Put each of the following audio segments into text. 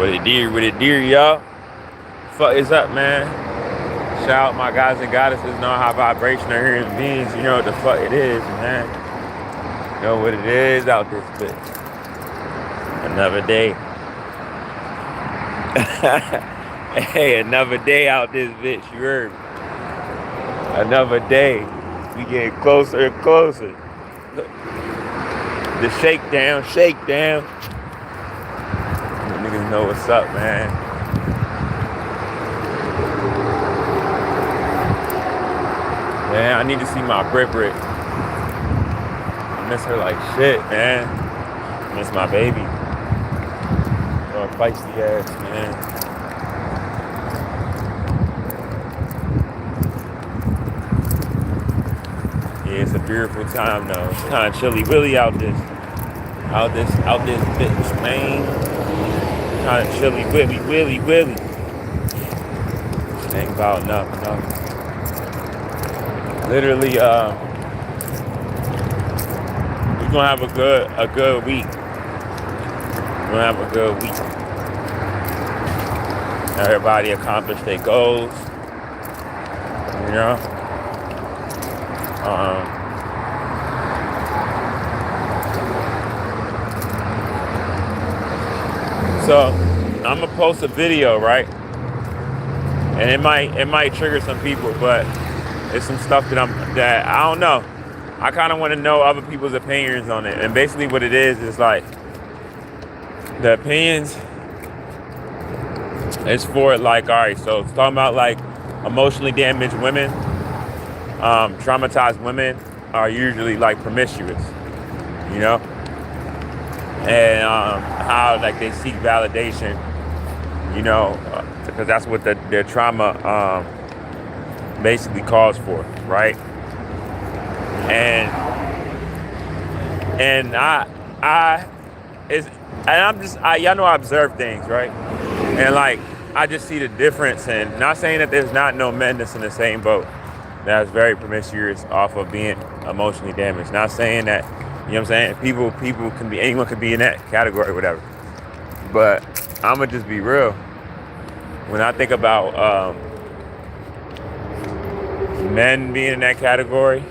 What it dear, y'all? Fuck is up, man? Shout out my guys and goddesses, know how vibrational human beings, you know what the fuck it is, man. You know what it is out this bitch. Another day. Hey, another day out this bitch, you heard me? Another day. We getting closer and closer. Look. The shakedown. You niggas know what's up, man. Man, I need to see my Brit. I miss her like shit, man. I miss my baby. Oh, feisty ass, man. Yeah, it's a beautiful time though. It's kind of chilly willy out this bitch, man. Kind of chilly willy. Ain't about nothing. Literally, we're gonna have a good week. We're gonna have a good week. Everybody accomplish their goals. You know. So I'm gonna post a video, right? And it might trigger some people, but it's some stuff that I don't know. I kind of want to know other people's opinions on it. And basically what it is like the opinions is for like, all right, so it's talking about like emotionally damaged women, traumatized women are usually like promiscuous, you know? And how like they seek validation, you know, because that's what their trauma basically calls for, right? And y'all know I observe things, right? And like I just see the difference, and not saying that there's not no men that's in the same boat that's very promiscuous off of being emotionally damaged. Not saying that, you know what I'm saying? People can be, anyone could be in that category or whatever. But I'ma just be real. When I think about men being in that category,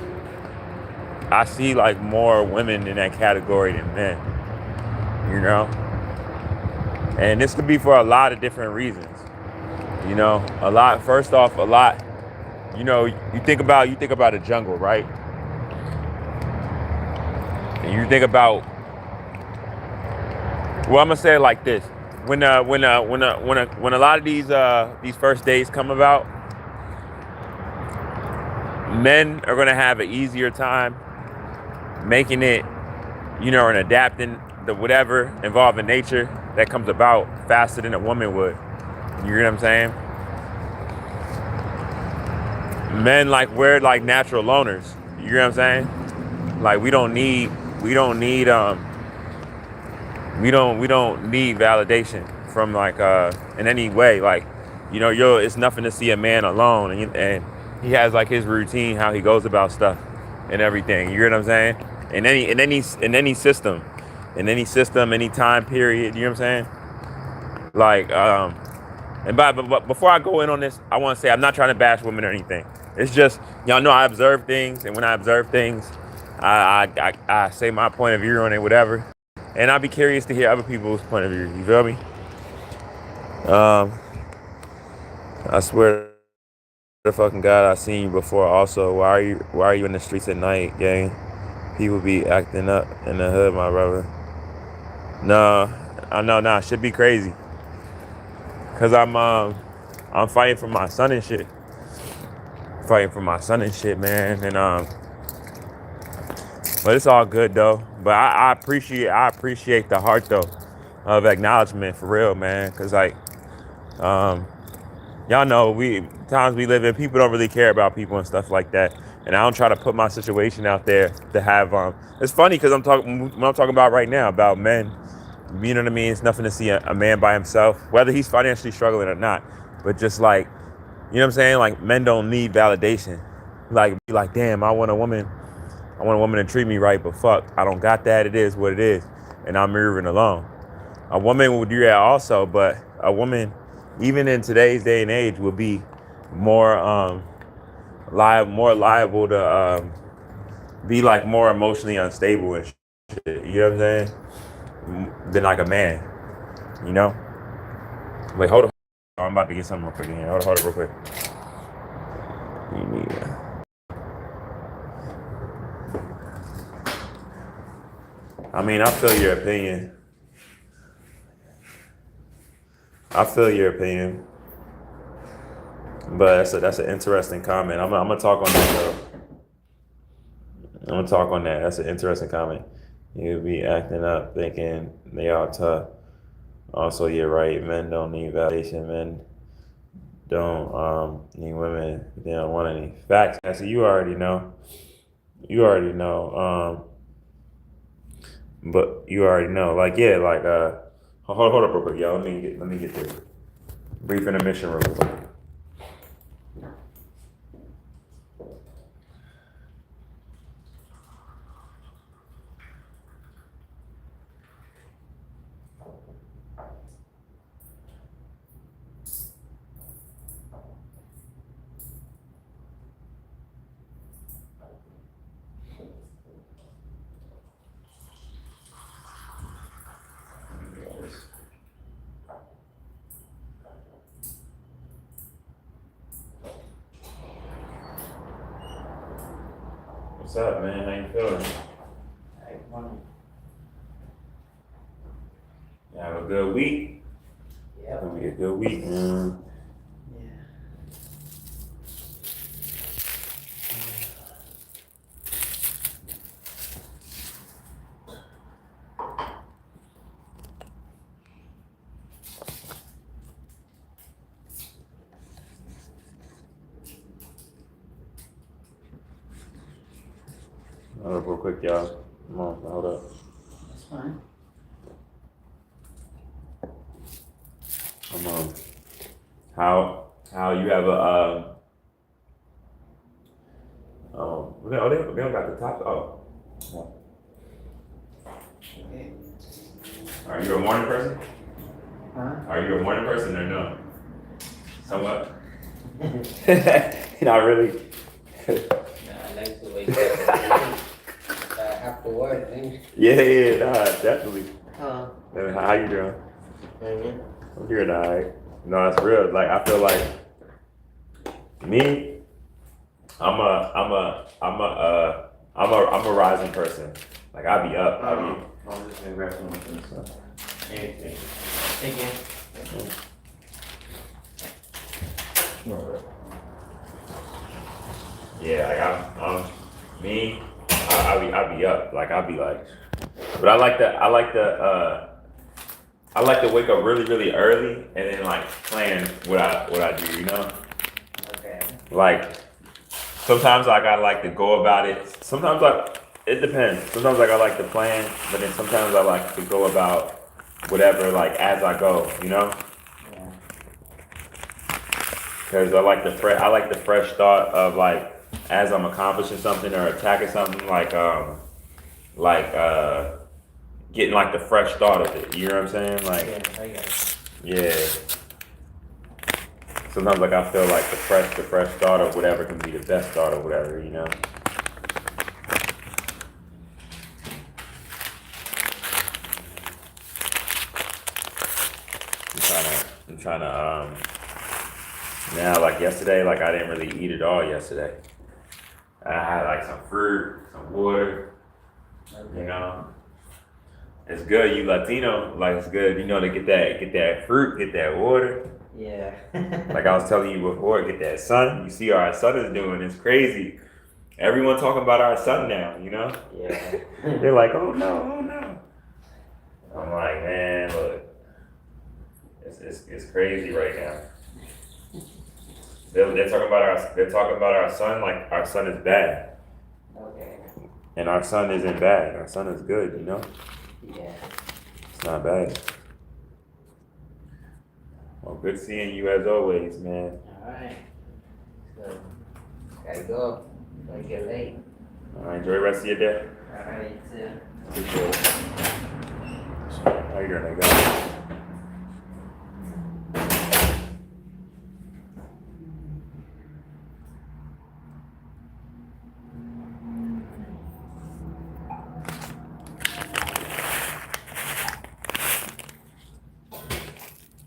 I see like more women in that category than men, you know? And this could be for a lot of different reasons, you know? First off, you know, you think about a jungle, right? And you think about, well, I'm gonna say it like this. When a lot of these first dates come about, men are gonna have an easier time making it, you know, and adapting the whatever involving nature that comes about faster than a woman would. You hear what I'm saying? Men like we're like natural loners. You hear what I'm saying? Like we don't need validation from like in any way. Like, you know, it's nothing to see a man alone and he has like his routine, how he goes about stuff and everything. You hear what I'm saying? In any system, any time period. You know what I'm saying? Like but before I go in on this, I want to say I'm not trying to bash women or anything. It's just, y'all know I observe things, and when I observe things, I say my point of view on it, whatever. And I'll be curious to hear other people's point of view. You feel me? I swear to fucking God, I seen you before. Also, why are you in the streets at night, gang? People be acting up in the hood, my brother. No, I know, nah, should be crazy. Cause I'm fighting for my son and shit. Man. And but it's all good though. But I appreciate the heart though of acknowledgement, for real, man. Cause like y'all know times we live in, people don't really care about people and stuff like that. And I don't try to put my situation out there to have it's funny because I'm talking about right now about men. You know what I mean? It's nothing to see a man by himself, whether he's financially struggling or not. But just like, you know what I'm saying? Like, men don't need validation. Like, be like, damn, I want a woman to treat me right, but fuck, I don't got that. It is what it is. And I'm moving along. A woman will do that also, but a woman, even in today's day and age, will be more more liable to be like more emotionally unstable and shit. You know what I'm saying? Than like a man. You know? Wait, hold on. I'm about to get something real quick in here. Hold it real quick. I mean, I feel your opinion. But that's an interesting comment. I'm gonna talk on that though. I'm gonna talk on that. That's an interesting comment. You'll be acting up, thinking they all tough. Also, you're right. Men don't need validation. Men don't need women. They don't want any facts. So you already know. You already know. But you already know. Like yeah, like hold up real quick, y'all. Let me get this brief intermission real quick. What's up, man? How you feeling? You have a good week? Yeah. It'll be a good week, man. Hold up real quick, y'all. Come on, hold up. That's fine. Come on. How you have a they don't got the top. Oh. Okay. Are you a morning person? Huh? Are you a morning person or no? Somewhat. Not really. No, I like to wake up after work, things. Yeah, nah, definitely. Oh. How you doing? Mm-hmm. I'm doing alright. No, it's real. Like I feel like me, I'm a rising person. Like I be up. I'm just gonna grab some of this stuff. Anything. Thank you. Yeah, like I'm me. I be up. Like I be like, but I like to wake up really really early and then like plan what I do. You know, Okay. like sometimes like I like to go about it. Sometimes it depends. Sometimes like I like to plan, but then sometimes I like to go about whatever like as I go. You know. Yeah. Because I like the fresh thought of like as I'm accomplishing something or attacking something like getting like the fresh thought of it. You know what I'm saying? Like Yeah, I got it. yeah. Sometimes like I feel like the fresh thought of whatever can be the best thought of whatever. You know. I'm trying to now like yesterday like I didn't really eat at all yesterday. I had like some fruit, some water. Okay. You know. It's good, you Latino, like it's good, you know, to get that fruit, get that water. Yeah. Like I was telling you before, get that sun. You see what our son is doing, it's crazy. Everyone talking about our son now, you know? Yeah. They're like, oh no, oh no. I'm like, man, look, it's crazy right now. They're talking about our son like our son is bad. Okay. And our son isn't bad. Our son is good, you know? Yeah. It's not bad. Well, good seeing you as always, man. Alright. So, gotta go. Gotta get late. All right, enjoy the rest of your day. Alright, Appreciate it. How you doing, guys?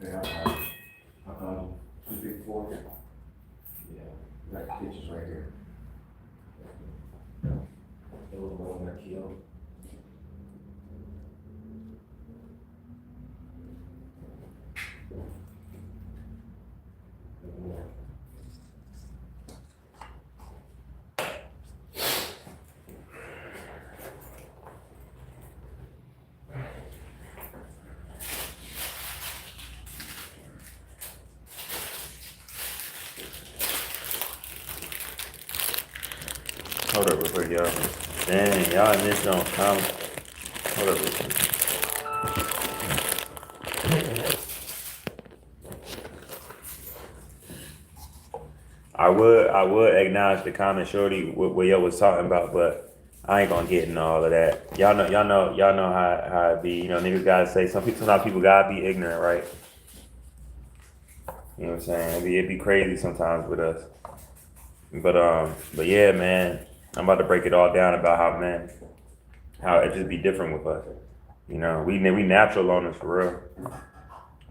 Yeah, I found the big four. Yeah, got the pictures right here. The little one got killed. Hold up real quick, y'all. Dang, y'all in this don't come. Hold up real quick. I would acknowledge the comment shorty what y'all was talking about, but I ain't gonna get into all of that. Y'all know how it be. You know, niggas gotta say sometimes people gotta be ignorant, right? You know what I'm saying? It'd be crazy sometimes with us. But yeah, man, I'm about to break it all down about how it just be different with us. You know, we natural loners for real.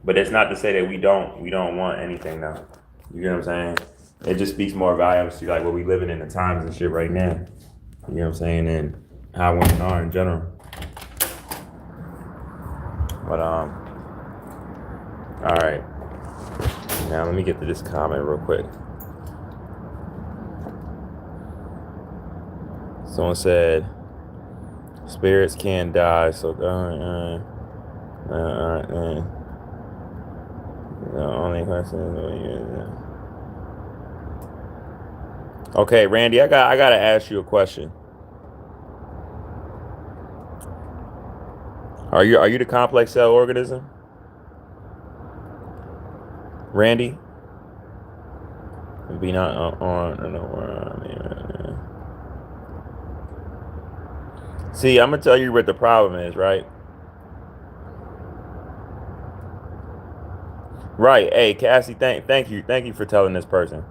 But it's not to say that we don't want anything now. You get what I'm saying? It just speaks more volumes to like what we living in the times and shit right now. You know what I'm saying? And how women are in general. But all right. Now let me get to this comment real quick. Someone said, "Spirits can't die, so the only question is." Okay, Randy, I gotta ask you a question. Are you the complex cell organism, Randy? Be not on. See, I'm gonna tell you what the problem is, right? Right. Hey, Cassie, thank you for telling this person.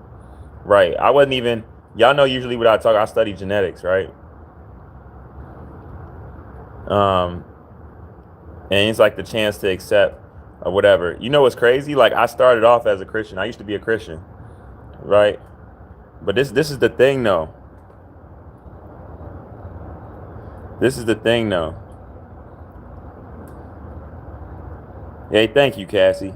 Right. I wasn't even. Y'all know usually when I talk, I study genetics, right? Um, and it's like the chance to accept or whatever. You know what's crazy? Like I started off as a Christian. I used to be a Christian, right? But this is the thing, though. This is the thing, though. Hey, thank you, Cassie.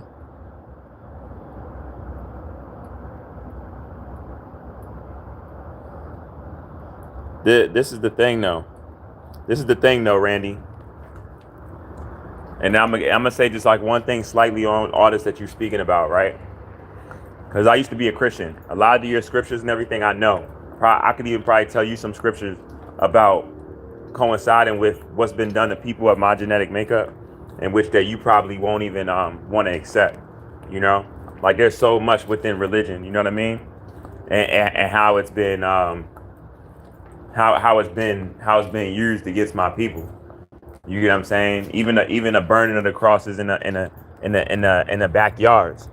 This is the thing, though. This is the thing, though, Randy. And now I'm gonna say just like one thing slightly on all this that you're speaking about, right? Because I used to be a Christian. A lot of your scriptures and everything I know. I could even probably tell you some scriptures about coinciding with what's been done to people of my genetic makeup, in which that you probably won't even want to accept. You know, like there's so much within religion. You know what I mean? And how it's been how it's been used against my people. You get what I'm saying? Even the burning of the crosses in the backyards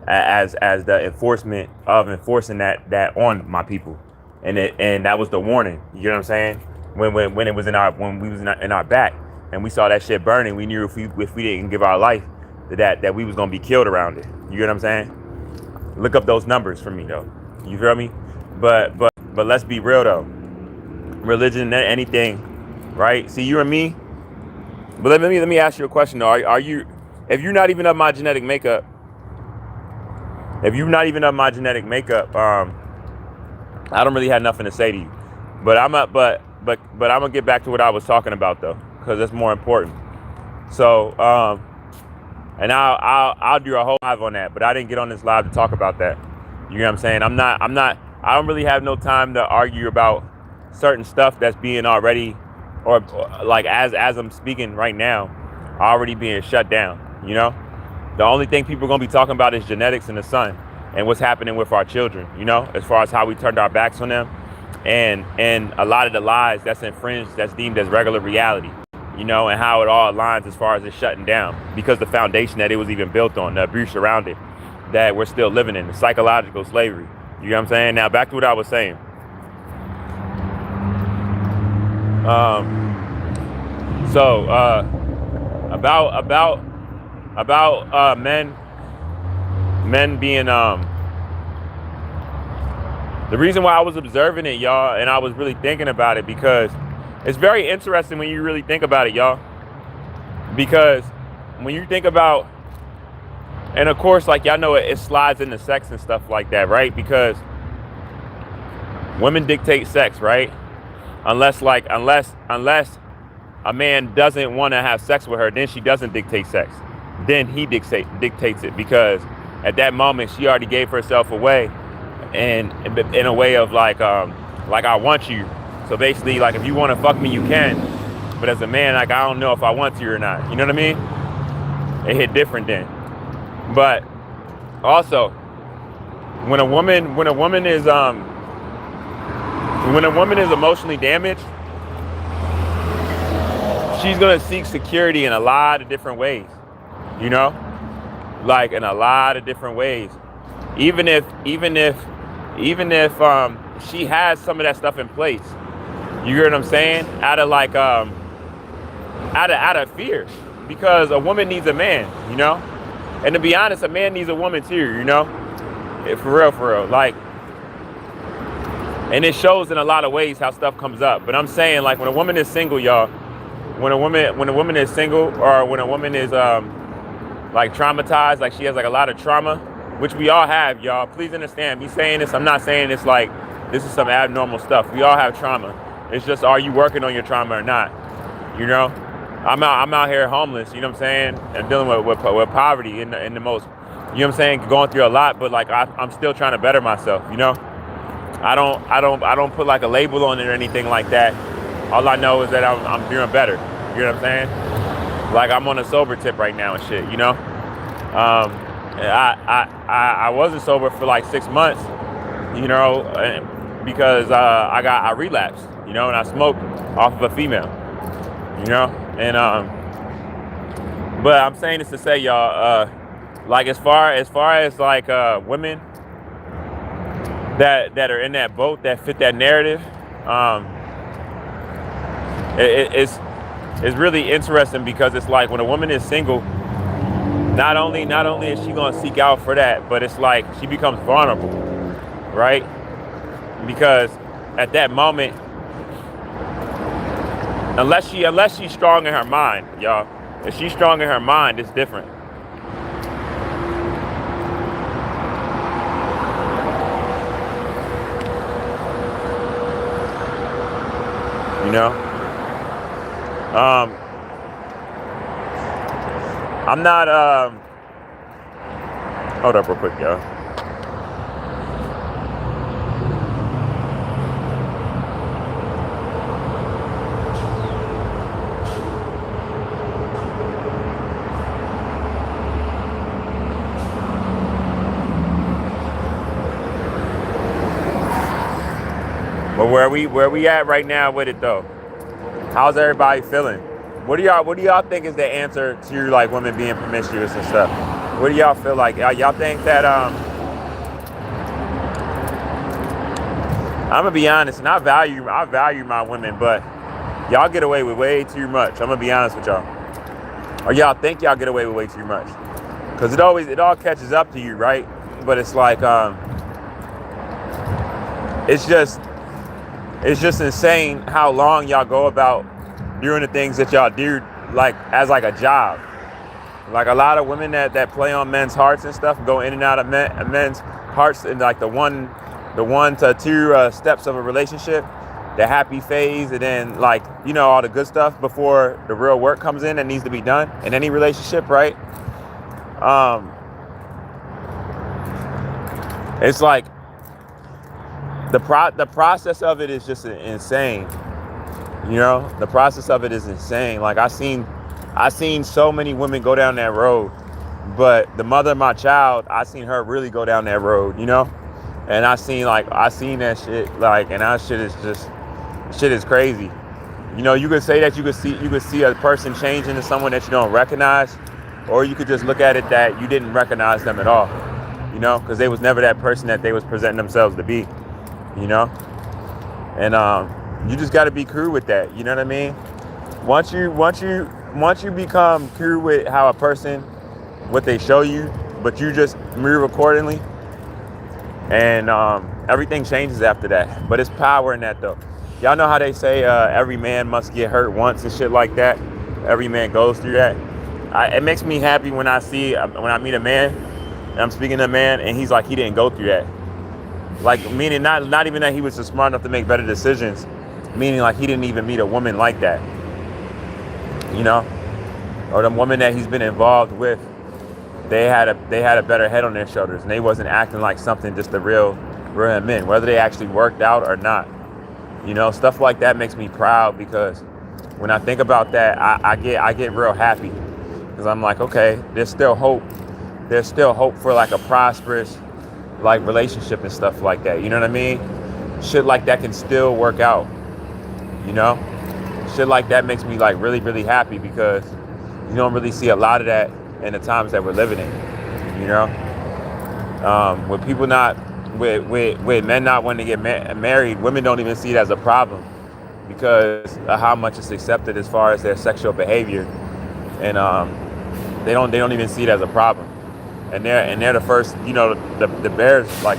as the enforcement of enforcing that on my people, and that was the warning. You get what I'm saying? When it was when we was in our back and we saw that shit burning, we knew if we didn't give our life that we was gonna be killed around it. You get what I'm saying? Look up those numbers for me though. You feel me? But let's be real though. Religion, anything, right? See, you and me. But let me ask you a question though. Are you, if you're not even of my genetic makeup, I don't really have nothing to say to you. But I'm gonna get back to what I was talking about though, because that's more important. So and I'll do a whole live on that. But I didn't get on this live to talk about that. You know what I'm saying? I don't really have no time to argue about certain stuff that's being already, or like as I'm speaking right now, already being shut down. You know, the only thing people are gonna be talking about is genetics and the sun and what's happening with our children. You know, as far as how we turned our backs on them, and a lot of the lies that's infringed, that's deemed as regular reality. You know, and how it all aligns as far as it's shutting down because the foundation that it was even built on, the abuse around it, that we're still living in, the psychological slavery. You know what I'm saying? Now back to what I was saying. About men being the reason why I was observing it, y'all, and I was really thinking about it, because it's very interesting when you really think about it, y'all. Because when you think about, and of course, like y'all know, it slides into sex and stuff like that, right? Because women dictate sex, right? Unless a man doesn't want to have sex with her, then she doesn't dictate sex. Then he dictates it, because at that moment she already gave herself away, and in a way of like I want you. So basically, like, if you want to fuck me, you can. But as a man, like, I don't know if I want to or not. You know what I mean? It hit different then. But also, when a woman is emotionally damaged, she's gonna seek security in a lot of different ways. You know, like in a lot of different ways. Even if she has some of that stuff in place, you hear what I'm saying? Out of fear, because a woman needs a man, you know. And to be honest, a man needs a woman too, you know. For real, like. And it shows in a lot of ways how stuff comes up. But I'm saying, like, when a woman is single, y'all, when a woman is single, or when a woman is like traumatized, like she has like a lot of trauma, which we all have, y'all. Please understand me saying this. I'm not saying it's like this is some abnormal stuff. We all have trauma. It's just, are you working on your trauma or not? You know, I'm out here homeless. You know what I'm saying? And dealing with poverty in the most. You know what I'm saying? Going through a lot, but like I'm still trying to better myself. You know, I don't put like a label on it or anything like that. All I know is that I'm doing better. You know what I'm saying? Like, I'm on a sober tip right now and shit. You know, I wasn't sober for like 6 months. You know, because I relapsed. You know, and I smoked off of a female. You know, and but I'm saying this to say, y'all, like as far as like women that are in that boat, that fit that narrative, it's really interesting, because it's like when a woman is single, not only is she gonna seek out for that, but it's like she becomes vulnerable, right? Because at that moment, unless she's strong in her mind, y'all, if she's strong in her mind, it's different. You know, I'm not. Hold up real quick, y'all. But where we at right now with it though? How's everybody feeling? What do y'all think is the answer to like women being promiscuous and stuff? What do y'all feel like? Y'all think that I'm gonna be honest, and I value my women, but y'all get away with way too much. I'm gonna be honest with y'all. Or y'all think y'all get away with way too much? Because it all catches up to you, right? But it's like it's just insane how long y'all go about doing the things that y'all do, like as like a job. Like a lot of women that play on men's hearts and stuff, go in and out of men's hearts in like the 1 to 2 steps of a relationship, the happy phase, and then like, you know, all the good stuff before the real work comes in that needs to be done in any relationship, right? It's like the process of it is just insane. You know, the process of it is insane. Like I seen so many women go down that road, but the mother of my child, I seen her really go down that road, you know? And I seen that shit, like, and that shit is crazy. You know, you could say that you could see a person change into someone that you don't recognize, or you could just look at it that you didn't recognize them at all, you know, because they was never that person that they was presenting themselves to be, you know? And you just got to be cool with that. You know what I mean? Once you become cool with how a person what they show you, but you just move accordingly, and everything changes after that. But it's power in that though. Y'all know how they say every man must get hurt once and shit like that. Every man goes through that. It makes me happy when I meet a man, and I'm speaking to a man, and he's like he didn't go through that. Like meaning not even that he was just smart enough to make better decisions, meaning like he didn't even meet a woman like that, you know, or the woman that he's been involved with. They had a better head on their shoulders, and they wasn't acting like something just the real men, whether they actually worked out or not. You know, stuff like that makes me proud, because when I think about that, I get real happy, because I'm like, okay, there's still hope. There's still hope for like a prosperous like relationship and stuff like that. You know what I mean? Shit like that can still work out. You know, shit like that makes me like really, really happy, because you don't really see a lot of that in the times that we're living in. You know, with people not with men not wanting to get married, women don't even see it as a problem, because of how much it's accepted as far as their sexual behavior, and they don't even see it as a problem, and they're the first, you know, the bears, like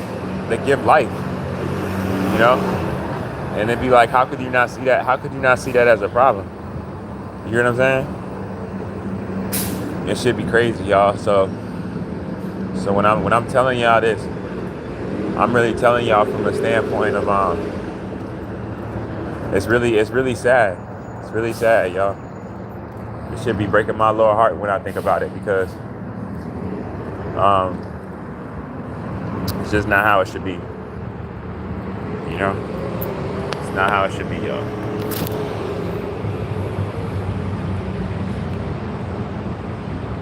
they give life, you know, and it'd be like, how could you not see that? How could you not see that as a problem? You hear what I'm saying? It should be crazy, y'all. So when I'm telling y'all this, I'm really telling y'all from a standpoint of it's really sad. It's really sad, y'all. It should be breaking my little heart when I think about it, because it's just not how it should be. You know, it's not how it should be, y'all.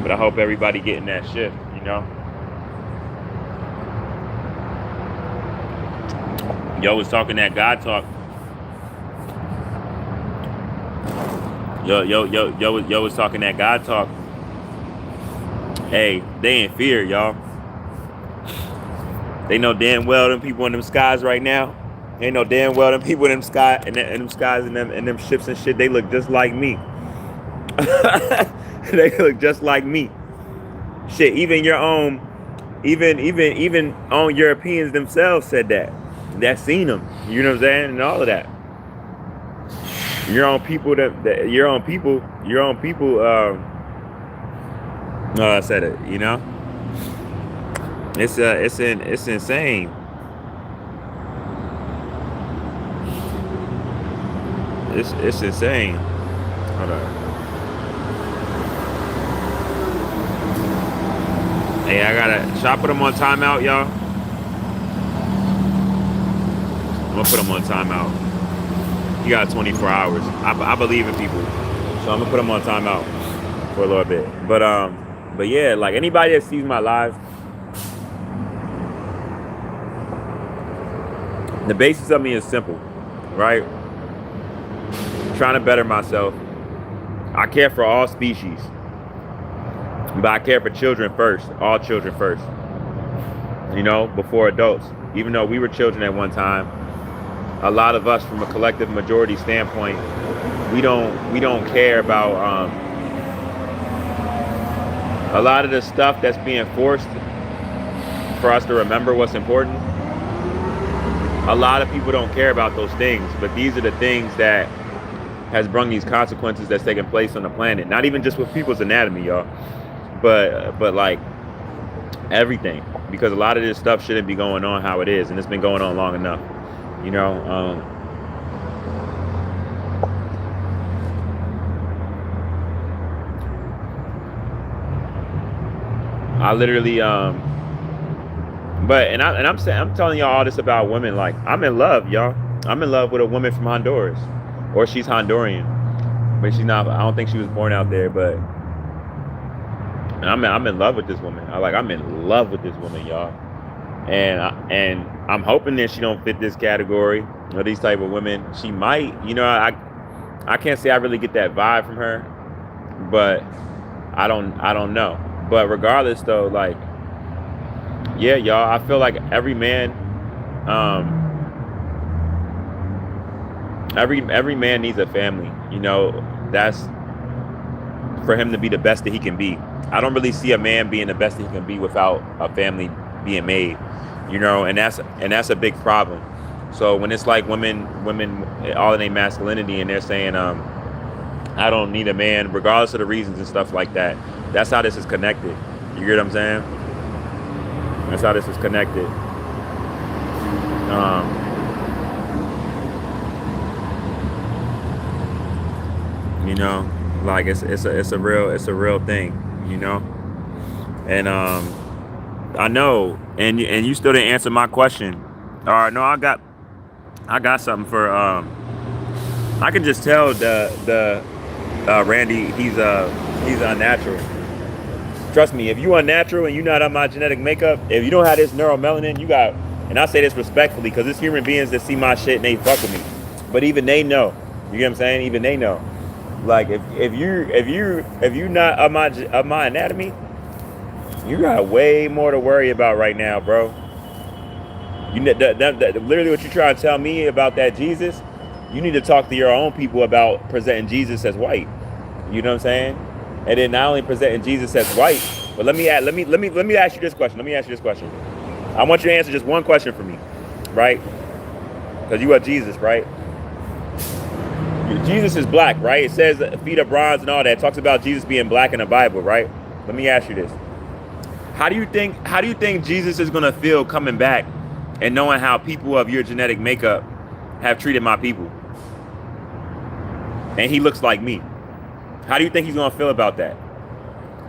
But I hope everybody getting that shift, you know. Yo was talking that God talk. Yo was talking that God talk. Hey, they in fear, y'all. They know damn well them people in them skies right now. They know damn well them people in them sky and them skies and them ships and shit. They look just like me. They look just like me. Shit, even your own, even own Europeans themselves said that. That seen them. You know what I'm saying? And all of that. Your own people said it, you know? It's insane. It's insane. Hold on. Hey, should I put them on timeout, y'all? I'm gonna put them on timeout. You got 24 hours. I believe in people, so I'm gonna put them on timeout for a little bit. But yeah, like anybody that sees my live, the basis of me is simple, right? Trying to better myself. I care for all species, but I care for children first. All children first. You know, before adults. Even though we were children at one time, a lot of us, from a collective majority standpoint, we don't care about a lot of the stuff that's being forced for us to remember what's important. A lot of people don't care about those things, but these are the things that has brought these consequences that's taking place on the planet. Not even just with people's anatomy, y'all, but like everything, because a lot of this stuff shouldn't be going on how it is, and it's been going on long enough. You know, I literally, I'm telling y'all all this about women. Like, I'm in love, y'all. I'm in love with a woman from Honduras, or she's Honduran, but she's not. I don't think she was born out there, but I'm in love with this woman. I'm in love with this woman, y'all. And I'm hoping that she don't fit this category, or these type of women. She might, you know. I can't say I really get that vibe from her, but I don't know. But regardless, though, like, yeah, y'all, I feel like every man needs a family. You know, that's for him to be the best that he can be. I don't really see a man being the best that he can be without a family being made, you know, and that's a big problem. So when it's like women all in their masculinity and they're saying, I don't need a man, regardless of the reasons and stuff like that. That's how this is connected. You get what I'm saying? That's how this is connected. You know, like it's a real thing, you know. And I know, and you still didn't answer my question. All right, no, I got something for I can just tell the Randy he's unnatural. Trust me, if you unnatural and you're not on my genetic makeup, if you don't have this neuromelanin, you got, and I say this respectfully because it's human beings that see my shit and they fuck with me. But even they know. You get what I'm saying? Even they know. Like if you not of my anatomy, you got way more to worry about right now, bro. You literally what you trying to tell me about that Jesus, you need to talk to your own people about presenting Jesus as white. You know what I'm saying? And then not only presenting Jesus as white, but let me ask you this question. Let me ask you this question. I want you to answer just one question for me, right? Because you are Jesus, right? Jesus is black, right? It says feet of bronze and all that. It talks about Jesus being black in the Bible, right? Let me ask you this. How do you think Jesus is gonna feel coming back and knowing how people of your genetic makeup have treated my people? And he looks like me. How do you think he's gonna feel about that?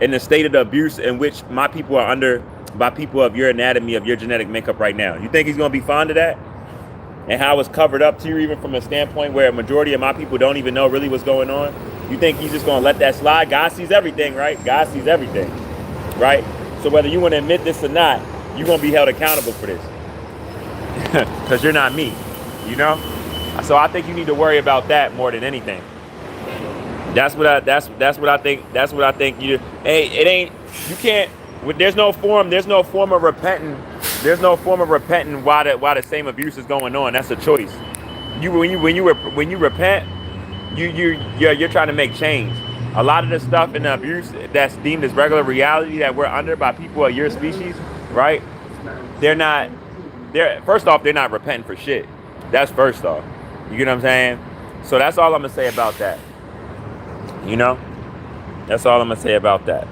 In the state of the abuse in which my people are under by people of your anatomy, of your genetic makeup right now. You think he's gonna be fond of that? And how it's covered up to you, even from a standpoint where a majority of my people don't even know really what's going on? You think he's just gonna let that slide? God sees everything, right? God sees everything, right? So whether you want to admit this or not, you're gonna be held accountable for this. Because you're not me, you know? So I think you need to worry about that more than anything. That's what I think you, hey, it ain't, you can't, there's no form of repenting. There's no form of repenting while the same abuse is going on. That's a choice. When you repent, you're trying to make change. A lot of the stuff in the abuse that's deemed as regular reality that we're under by people of your species, right? First off, they're not repenting for shit. That's first off. You get what I'm saying? So that's all I'm gonna say about that. You know? That's all I'm gonna say about that.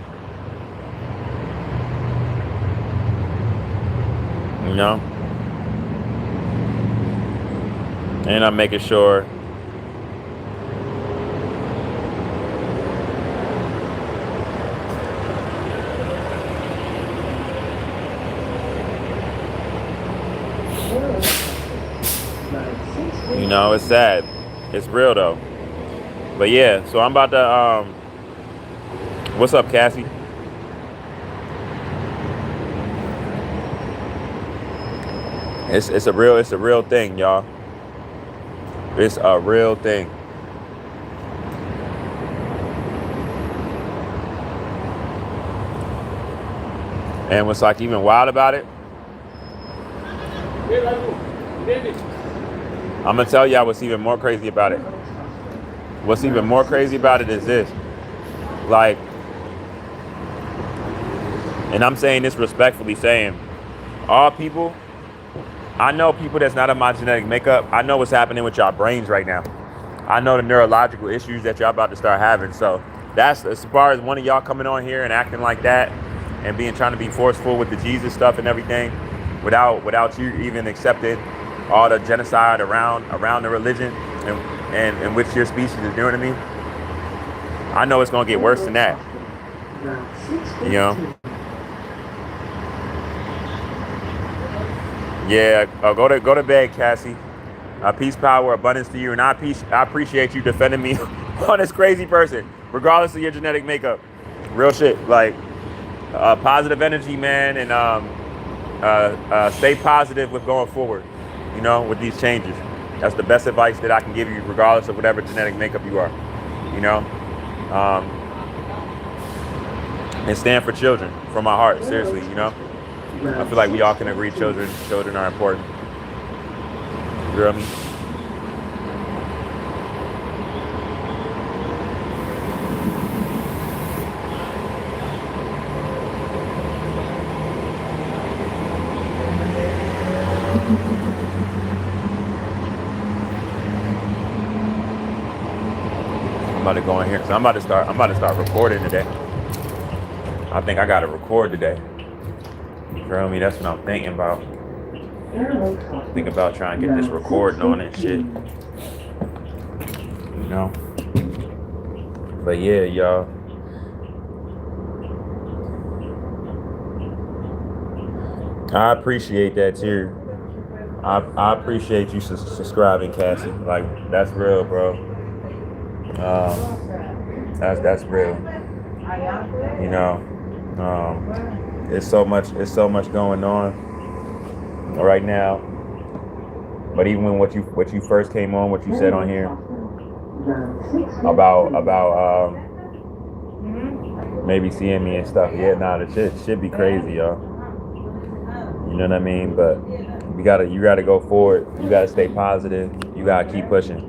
You know? And I'm making sure you know, it's sad. It's real though. But yeah, so I'm about to what's up, Cassie? It's a real thing, y'all. It's a real thing. And what's like even wild about it, I'm gonna tell y'all what's even more crazy about it. What's even more crazy about it is this. Like, and I'm saying this respectfully, saying, all people, I know people that's not of my genetic makeup, I know what's happening with y'all brains right now. I know the neurological issues that y'all about to start having. So that's as far as one of y'all coming on here and acting like that and trying to be forceful with the Jesus stuff and everything without you even accepting all the genocide around the religion and which your species is doing to me. I know it's gonna get worse than that. You know? Yeah, go to bed, Cassie. Peace, power, abundance to you, and I appreciate you defending me on this crazy person, regardless of your genetic makeup. Real shit, like positive energy, man, and stay positive with going forward. You know, with these changes, that's the best advice that I can give you, regardless of whatever genetic makeup you are. You know, and stand for children from my heart, seriously. You know, I feel like we all can agree children are important. You know what I mean? I'm about to go in here because I'm about to start recording today. I think I gotta record today. You feel me? That's what I'm thinking about. Think about trying to get this recording on and shit. You know? But yeah, y'all. I appreciate that too. I appreciate you subscribing, Cassie. Like, that's real, bro. That's real. You know, it's so much going on right now. But even when what you first came on, what you said on here about maybe seeing me and stuff. Yeah, nah, the shit should be crazy, y'all. You know what I mean? But you gotta go forward. You gotta stay positive. You gotta keep pushing,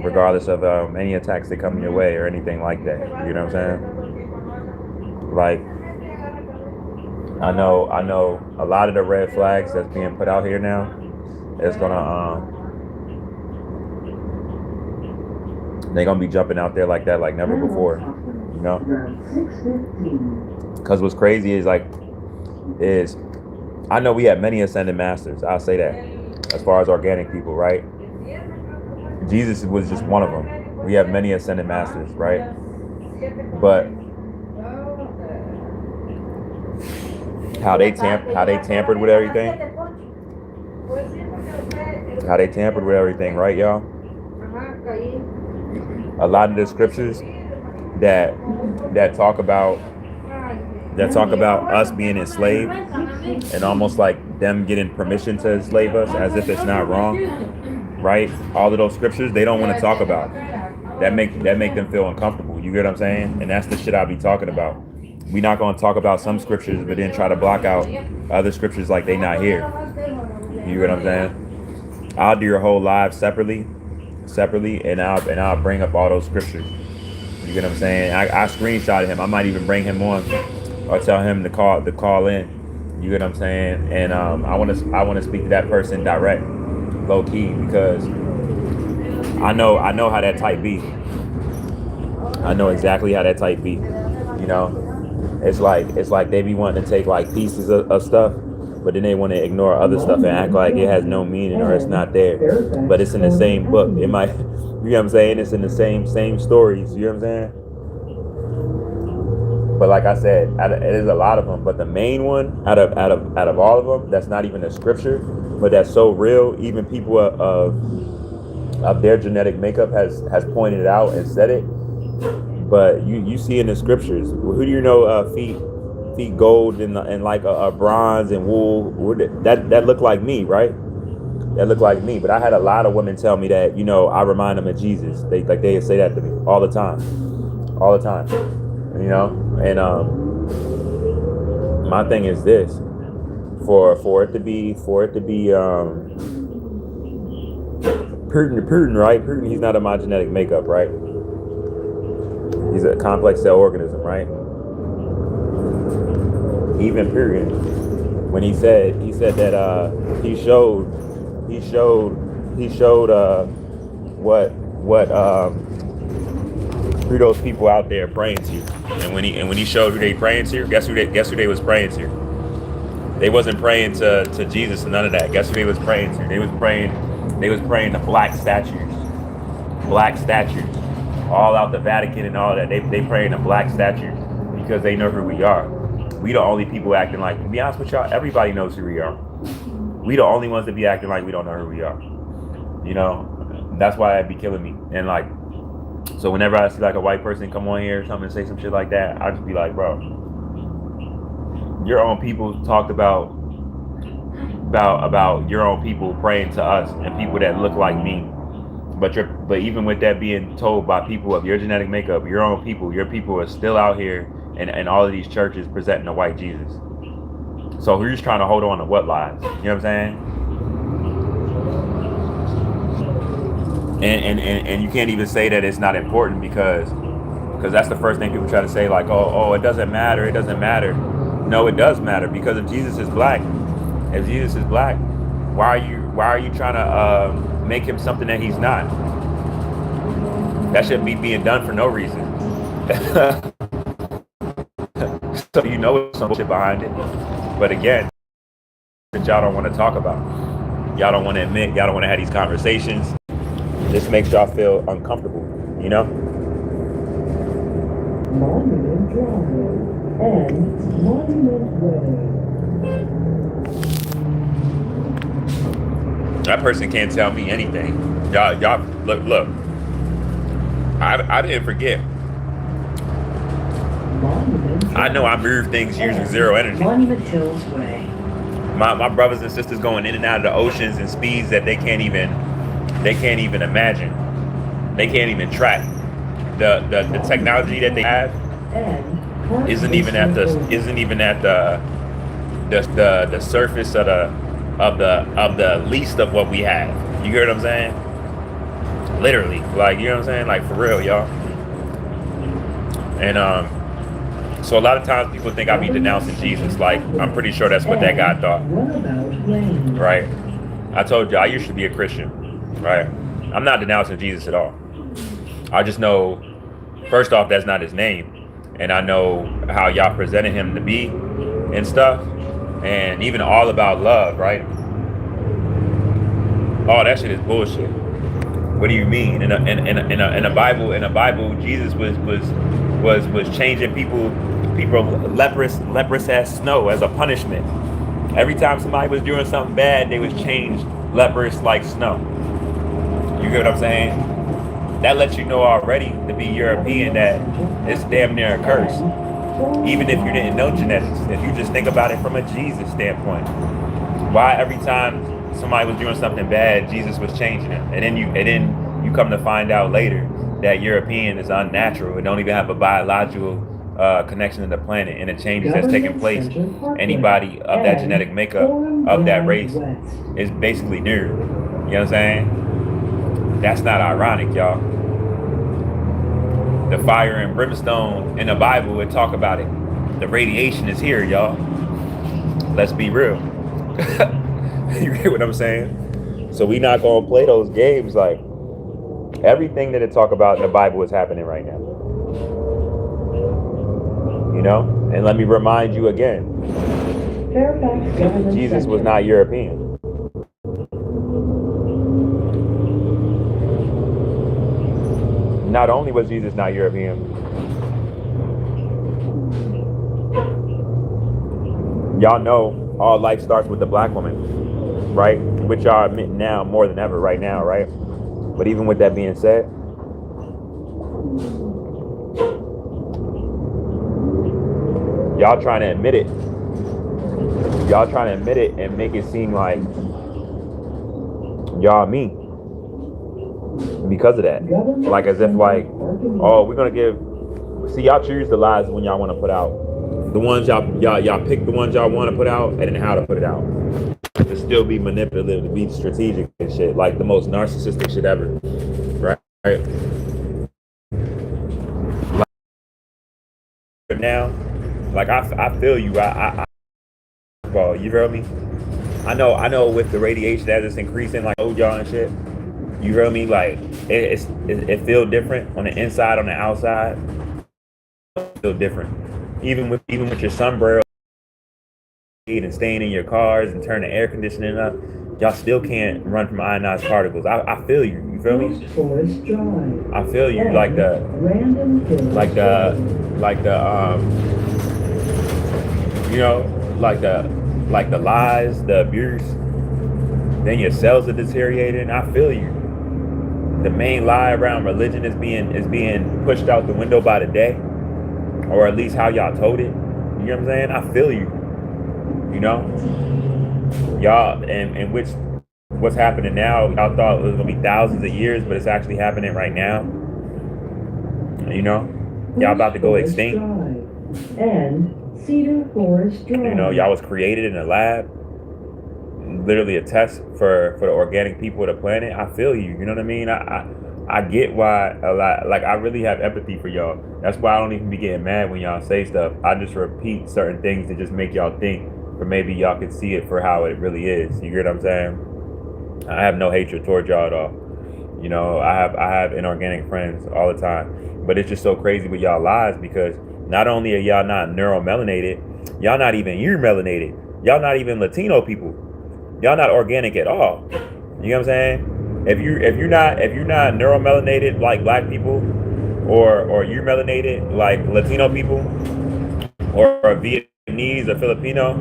regardless of any attacks that come your way or anything like that. You know what I'm saying? Like, I know a lot of the red flags that's being put out here now is gonna they're gonna be jumping out there like that like never before. You know? Because what's crazy is I know we have many ascended masters. I'll say that. As far as organic people, right? Jesus was just one of them. We have many ascended masters, right? But how they tampered with everything. How they tampered with everything, right, y'all? A lot of the scriptures that talk about us being enslaved and almost like them getting permission to enslave us as if it's not wrong, right? All of those scriptures they don't want to talk about. That make them feel uncomfortable. You get what I'm saying? And that's the shit I be talking about. We're not going to talk about some scriptures, but then try to block out other scriptures like they not here. You get what I'm saying? I'll do your whole live separately, and I'll bring up all those scriptures. You get what I'm saying? I screenshotted him. I might even bring him on, or tell him to call in. You get what I'm saying? And I want to speak to that person direct, low key, because I know how that type be. I know exactly how that type be. You know, it's like they be wanting to take like pieces of stuff, but then they want to ignore other stuff and act like it has no meaning or it's not there. But it's in the same book. It might, you know what I'm saying? It's in the same stories. You know what I'm saying? But like I said, it is a lot of them. But the main one out of all of them, that's not even a scripture, but that's so real. Even people of their genetic makeup has pointed it out and said it. But you see in the scriptures, who do you know feet gold and like a bronze and wool? That look like me, right? That look like me. But I had a lot of women tell me that, you know, I remind them of Jesus. They say that to me all the time. You know, and my thing is this: for it to be Putin, right? Putin, he's not of my genetic makeup, right? He's a complex cell organism, right? Even Putin, when he said that he showed what who those people out there praying to, and when he showed who they praying to, guess who they was praying to? They wasn't praying to Jesus and none of that. Guess who they was praying to? They was praying to black statues, all out the Vatican and all that. They praying to black statues because they know who we are. We the only people acting like, to be honest with y'all, everybody knows who we are. We the only ones that be acting like we don't know who we are. You know, that's why it'd be killing me. And like, so whenever I see like a white person come on here or something and say some shit like that, I just be like, bro, your own people talked about your own people praying to us and people that look like me. But even with that being told by people of your genetic makeup, your own people, your people are still out here and all of these churches presenting a white Jesus. So we're just trying to hold on to what lies? You know what I'm saying? And you can't even say that it's not important because that's the first thing people try to say, like, oh, it doesn't matter. No, it does matter, because if Jesus is black, Why are you trying to make him something that he's not? That shouldn't be being done for no reason. So you know some shit behind it. But again, that y'all don't want to talk about. Y'all don't want to admit. Y'all don't want to have these conversations. This makes y'all feel uncomfortable. You know. Monument Drive and Monument Way. That person can't tell me anything. Y'all look. I didn't forget. I know I move things using zero energy. Monument Hills Way. My brothers and sisters going in and out of the oceans in speeds that they can't even imagine. They can't even track. The technology that they have isn't even at the surface of the least of what we have. You hear what I'm saying? Literally, like, you know what I'm saying? Like, for real, y'all. And so a lot of times people think I be denouncing Jesus. Like, I'm pretty sure that's what that guy thought. Right? I told you I used to be a Christian. Right? I'm not denouncing Jesus at all. I just know, first off, that's not his name. And I know how y'all presented him to be and stuff. And even all about love, right? Oh, that shit is bullshit. What do you mean? In a Bible, Jesus was changing people leprous as snow as a punishment. Every time somebody was doing something bad, they was changed leprous like snow. You get what I'm saying? That lets you know already, to be European, that it's damn near a curse. Even if you didn't know genetics, if you just think about it from a Jesus standpoint, why every time somebody was doing something bad, Jesus was changing them, and then you come to find out later that European is unnatural. It don't even have a biological connection to the planet, and the changes that's taking place. Anybody of that genetic makeup of that race is basically new. You know what I'm saying? That's not ironic, y'all. The fire and brimstone in the Bible would talk about it. The radiation is here, y'all. Let's be real. You get what I'm saying? So we not gonna play those games. Like, everything that it talk about in the Bible is happening right now. You know? And let me remind you again, Jesus was not European. Not only was Jesus not European, y'all know all life starts with the black woman, right? Which y'all admit now more than ever right now, right? But even with that being said, y'all trying to admit it. Y'all trying to admit it and make it seem like y'all mean. Because of that, like, as if like, oh, we're gonna give. See, y'all choose the lies when y'all want to put out. The ones y'all pick the ones y'all want to put out, and then how to put it out. To still be manipulative, to be strategic and shit, like the most narcissistic shit ever, right? Like now, like I feel you. Bro, you feel me? I know with the radiation as it's increasing, like, oh, y'all and shit. You feel me? Like, it feel different on the inside, on the outside. It feel different. Even with your sombrero and staying in your cars and turn the air conditioning up, y'all still can't run from ionized particles. I feel you. You feel me? I feel you. Like the you know, like the lies, the abuse. Then your cells are deteriorating. I feel you. The main lie around religion is being pushed out the window by the day, or at least how y'all told it. You know what I'm saying? I feel you. You know, y'all, and what's happening now? Y'all thought it was gonna be thousands of years, but it's actually happening right now. You know, y'all about to go extinct. And Cedar Forest Drive. You know, y'all was created in a lab. Literally a test for the organic people of the planet. I feel you. You know what I mean? I get why a lot. Like, I really have empathy for y'all. That's why I don't even be getting mad when y'all say stuff. I just repeat certain things to just make y'all think. or maybe y'all could see it for how it really is. You get what I'm saying? I have no hatred towards y'all at all. You know, I have inorganic friends all the time, but it's just so crazy with y'all lies because not only are y'all not neuromelanated, y'all not even melanated. Y'all not even Latino people. Y'all not organic at all. You know what I'm saying? If you're not neuromelanated like black people, or you're melanated like Latino people, or Vietnamese or Filipino,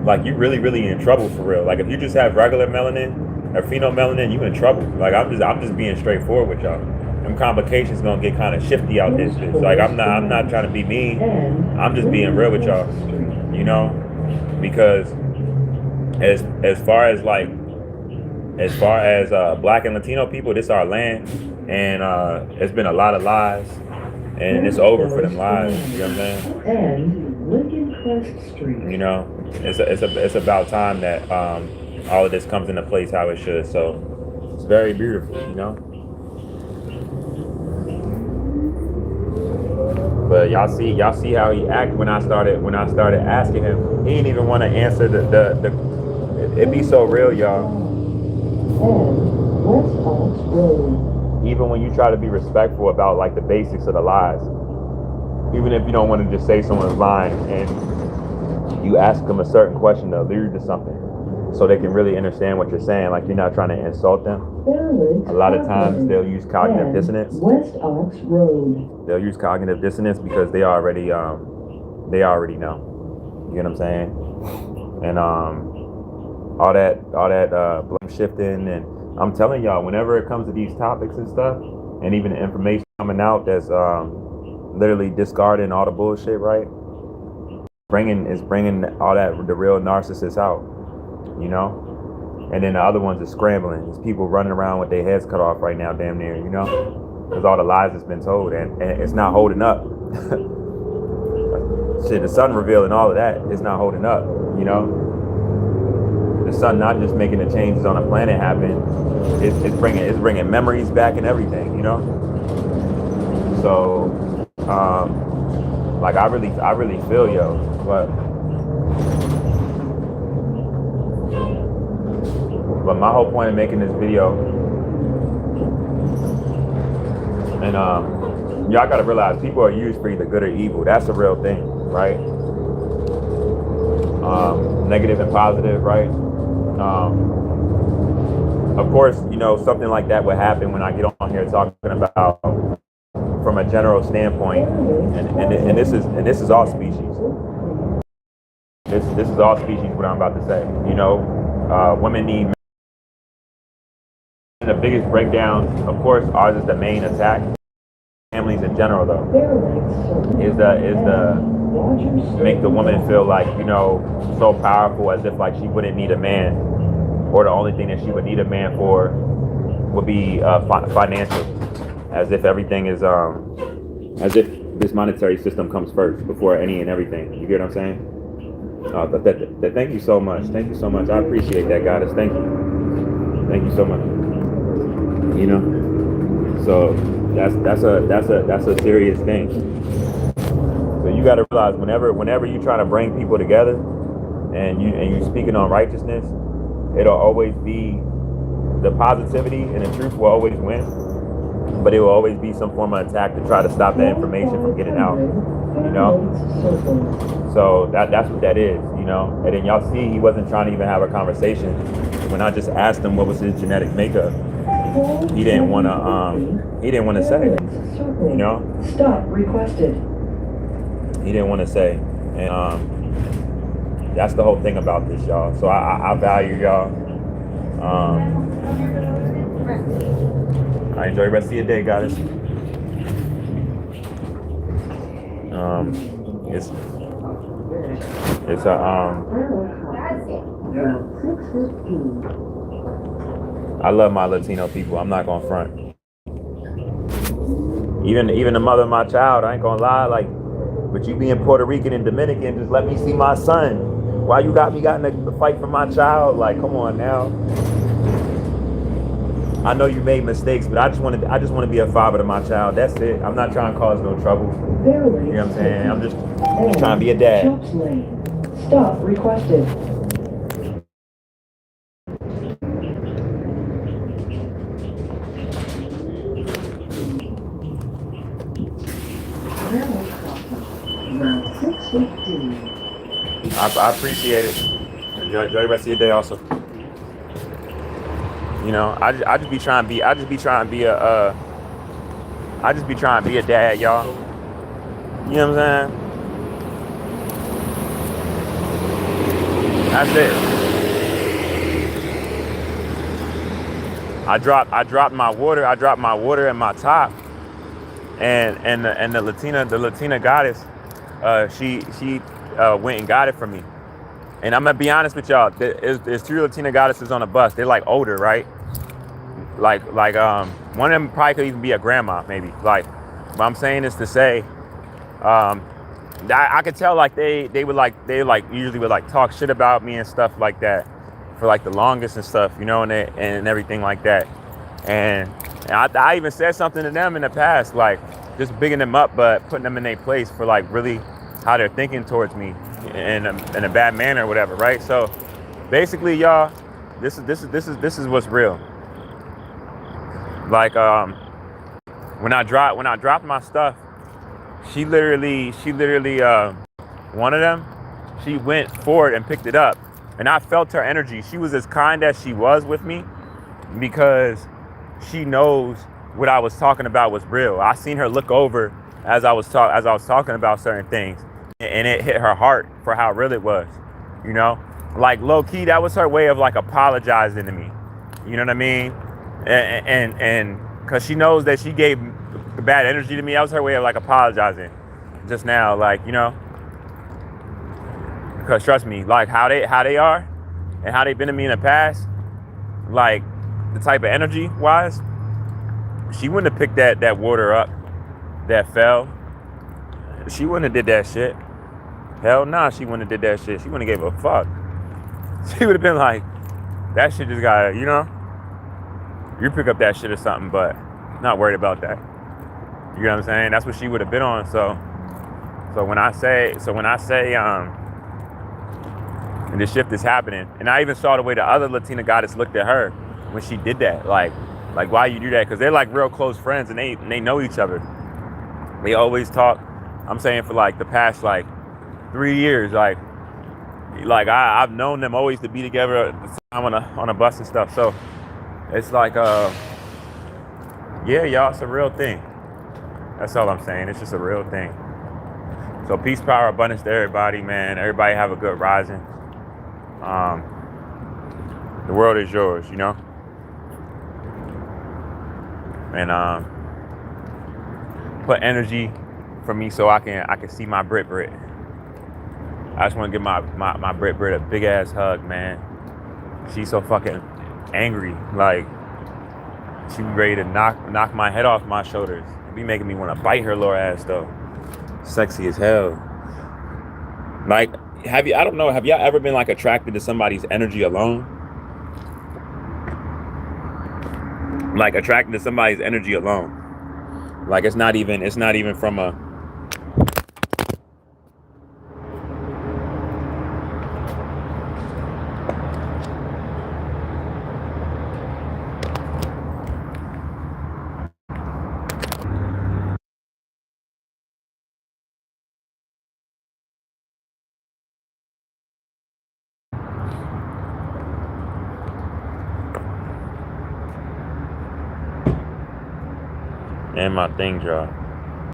like you really in trouble for real. Like if you just have regular melanin or phenomelanin, you in trouble. Like I'm just being straightforward with y'all. Them complications gonna get kind of shifty out this bitch. Like I'm not trying to be mean. I'm just being real with y'all. You know, because as far as black and Latino people, this our land, and it's been a lot of lies, and it's over for them lies. You know what I'm saying? And Lincoln Crest Street. You know, it's about time that all of this comes into place how it should. So it's very beautiful, you know. But y'all see how he acted when I started asking him. He didn't even want to answer the. It be so real, y'all. And West Oaks Road. Even when you try to be respectful about like the basics of the lies, even if you don't want to just say someone's lying, and you ask them a certain question to allude to something, so they can really understand what you're saying. Like you're not trying to insult them. A lot of times they'll use cognitive dissonance. West Oaks Road. They'll use cognitive dissonance because they already know. You know what I'm saying? And all that blame shifting, and I'm telling y'all, whenever it comes to these topics and stuff, and even the information coming out that's literally discarding all the bullshit, right? Bringing all that the real narcissists out, you know. And then the other ones are scrambling. There's people running around with their heads cut off right now, damn near, you know, because all the lies that's been told, and it's not holding up. Shit, the sun revealing all of that, it's not holding up, you know. The sun not just making the changes on the planet happen, it's bringing memories back and everything, you know. So, like I really feel yo, but my whole point of making this video, and y'all gotta realize people are used for either good or evil. That's a real thing, right? Negative and positive, right? Of course, you know, something like that would happen when I get on here talking about from a general standpoint, and this is all species. This is all species. What I'm about to say, you know, women need. The biggest breakdown, of course, ours is the main attack. Families in general, though, is the make the woman feel like, you know, so powerful, as if like she wouldn't need a man, or the only thing that she would need a man for would be financial, as if everything is as if this monetary system comes first before any and everything. You get what I'm saying? But thank you so much. Thank you so much. I appreciate that, goddess. Thank you so much. You know, so that's a serious thing. So you got to realize whenever you try to bring people together, and you speaking on righteousness, it'll always be the positivity and the truth will always win, but it will always be some form of attack to try to stop that information from getting out. You know, so that's what that is. You know, and then y'all see he wasn't trying to even have a conversation when I just asked him what was his genetic makeup. He didn't want to say, you know. Stop requested. He didn't want to say, and that's the whole thing about this, y'all. So I value y'all. I enjoy the rest of your day, guys. It's a I love my Latino people. I'm not gonna front. Even the mother of my child, I ain't gonna lie. Like, but you being Puerto Rican and Dominican, just let me see my son. Why you got me in the fight for my child? Like, come on now. I know you made mistakes, but I just want to be a father to my child. That's it. I'm not trying to cause no trouble. You know what I'm saying? I'm just trying to be a dad. Stop requested. Railroad crossing. Route 615. I appreciate it. Enjoy the rest of your day also. You know, I just be trying to be I just be trying to be a dad, y'all. You know what I'm saying? That's it. I dropped my water in my top, and the Latina goddess, she went and got it for me. And I'm gonna be honest with y'all, there's 3 Latina goddesses on the bus. They're like older, right? Like one of them probably could even be a grandma, maybe. Like, but I'm saying this to say, I could tell like they usually would like talk shit about me and stuff like that for like the longest and stuff, you know, and everything like that. And I even said something to them in the past, like just bigging them up, but putting them in their place for like really how they're thinking towards me in a bad manner or whatever, right? So basically, y'all, this is what's real. Like when I dropped my stuff, she literally one of them, she went forward and picked it up, and I felt her energy. She was as kind as she was with me because she knows what I was talking about was real. I seen her look over as I was talking about certain things, and it hit her heart for how real it was. You know, like low key, that was her way of like apologizing to me. You know what I mean? And because she knows that she gave bad energy to me, that was her way of like apologizing just now, like, you know, because trust me, like how they are and how they've been to me in the past, like the type of energy wise, she wouldn't have picked that water up that fell. She wouldn't have did that shit. Hell nah, she wouldn't have did that shit. She wouldn't have gave a fuck. She would have been like, that shit just got, you know, you pick up that shit or something, but not worried about that. You know what I'm saying? That's what she would have been on. So when I say, and this shift is happening, and I even saw the way the other Latina goddess looked at her when she did that. Like why you do that? Because they're like real close friends, and they know each other. They always talk. I'm saying for like the past like 3 years, like I've known them always to be together on a bus and stuff. So it's like yeah, y'all, it's a real thing. That's all I'm saying. It's just a real thing. So peace, power, abundance to everybody, man. Everybody have a good rising. The world is yours, you know. And put energy for me so I can see my Brit. I just want to give my Brit a big ass hug, man. She's so fucking angry, like she ready to knock my head off my shoulders. It be making me want to bite her little ass though. Sexy as hell. Like, have y'all ever been like attracted to somebody's energy alone? Like attracted to somebody's energy alone. Like it's not even from a and my thing dropped.